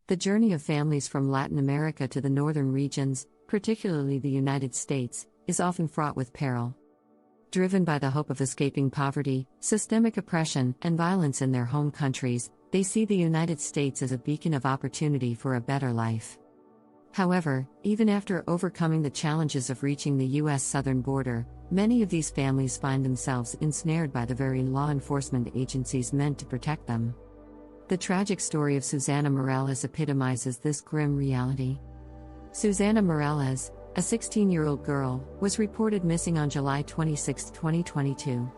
The journey of families from Latin America to the northern regions, particularly the United States, is often fraught with peril. Driven by the hope of escaping poverty, systemic oppression, and violence in their home countries, they see the United States as a beacon of opportunity for a better life. However, even after overcoming the challenges of reaching the U.S. southern border, many of these families find themselves ensnared by the very law enforcement agencies meant to protect them. The tragic story of Susana Morales epitomizes this grim reality. Susana Morales, a 16-year-old girl, was reported missing on July 26, 2022.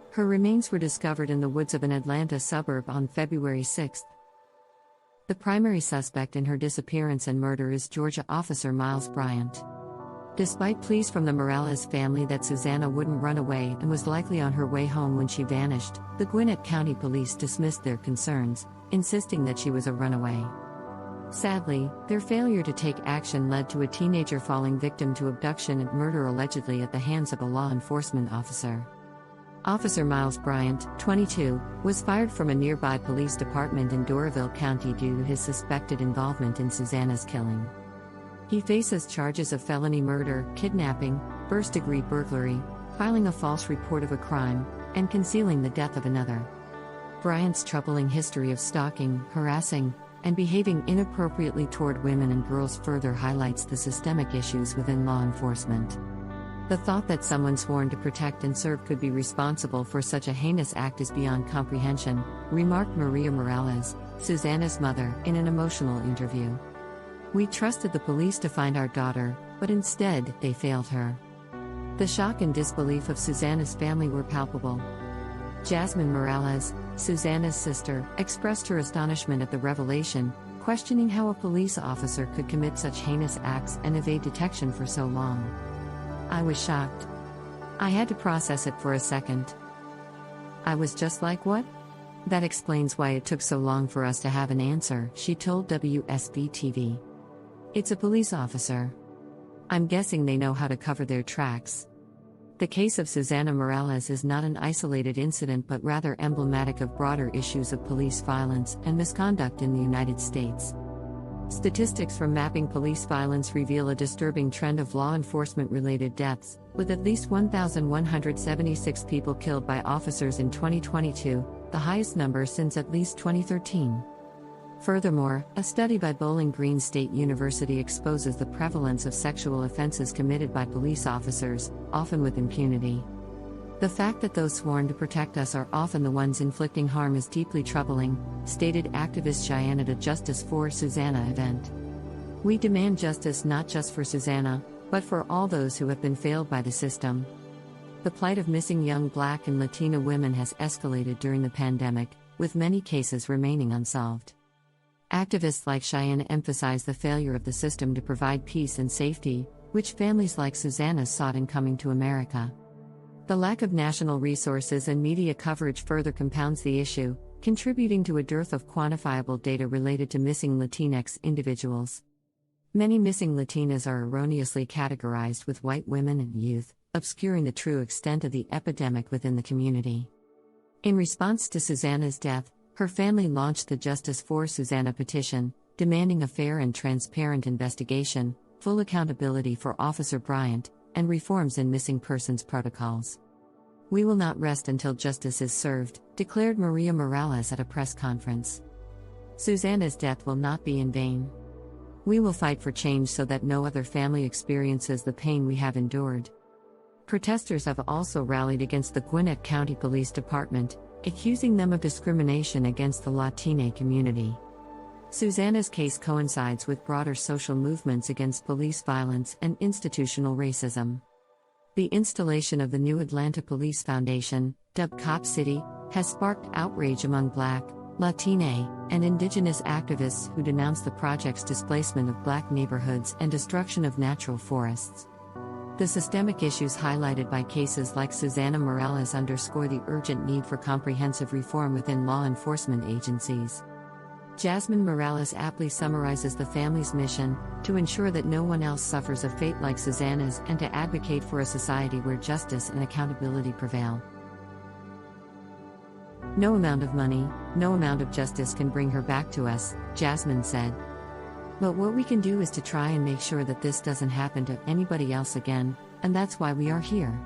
Her remains were discovered in the woods of an Atlanta suburb on February 6. The primary suspect in her disappearance and murder is Georgia officer Miles Bryant. Despite pleas from the Morales family that Susana wouldn't run away and was likely on her way home when she vanished, the Gwinnett County Police dismissed their concerns, insisting that she was a runaway. Sadly, their failure to take action led to a teenager falling victim to abduction and murder allegedly at the hands of a law enforcement officer. Officer Miles Bryant, 22, was fired from a nearby police department in Doraville County due to his suspected involvement in Susana's killing. He faces charges of felony murder, kidnapping, first-degree burglary, filing a false report of a crime, and concealing the death of another. Bryant's troubling history of stalking, harassing, and behaving inappropriately toward women and girls further highlights the systemic issues within law enforcement. The thought that someone sworn to protect and serve could be responsible for such a heinous act is beyond comprehension, remarked Maria Morales, Susana's mother, in an emotional interview. We trusted the police to find our daughter, but instead, they failed her. The shock and disbelief of Susana's family were palpable. Jasmine Morales, Susana's sister, expressed her astonishment at the revelation, questioning how a police officer could commit such heinous acts and evade detection for so long. I was shocked. I had to process it for a second. I was just like, what? That explains why it took so long for us to have an answer, she told WSB-TV. It's a police officer. I'm guessing they know how to cover their tracks. The case of Susana Morales is not an isolated incident but rather emblematic of broader issues of police violence and misconduct in the United States. Statistics from Mapping Police Violence reveal a disturbing trend of law enforcement-related deaths, with at least 1,176 people killed by officers in 2022, the highest number since at least 2013. Furthermore, a study by Bowling Green State University exposes the prevalence of sexual offenses committed by police officers, often with impunity. The fact that those sworn to protect us are often the ones inflicting harm is deeply troubling, stated activist Cheyenne at a Justice for Susana event. We demand justice not just for Susana, but for all those who have been failed by the system. The plight of missing young Black and Latina women has escalated during the pandemic, with many cases remaining unsolved. Activists like Cheyenne emphasize the failure of the system to provide peace and safety, which families like Susana sought in coming to America. The lack of national resources and media coverage further compounds the issue, contributing to a dearth of quantifiable data related to missing Latinx individuals. Many missing Latinas are erroneously categorized with white women and youth, obscuring the true extent of the epidemic within the community. In response to Susana's death, her family launched the Justice for Susana petition, demanding a fair and transparent investigation, full accountability for Officer Bryant, and reforms in missing persons protocols. We will not rest until justice is served, declared Maria Morales at a press conference. Susana's death will not be in vain. We will fight for change so that no other family experiences the pain we have endured. Protesters have also rallied against the Gwinnett County Police Department, accusing them of discrimination against the Latina community. Susana's case coincides with broader social movements against police violence and institutional racism. The installation of the new Atlanta Police Foundation, dubbed Cop City, has sparked outrage among Black, Latina, and Indigenous activists who denounce the project's displacement of Black neighborhoods and destruction of natural forests. The systemic issues highlighted by cases like Susana Morales underscore the urgent need for comprehensive reform within law enforcement agencies. Jasmine Morales aptly summarizes the family's mission: to ensure that no one else suffers a fate like Susana's and to advocate for a society where justice and accountability prevail. No amount of money, no amount of justice can bring her back to us, Jasmine said. But what we can do is to try and make sure that this doesn't happen to anybody else again, and that's why we are here.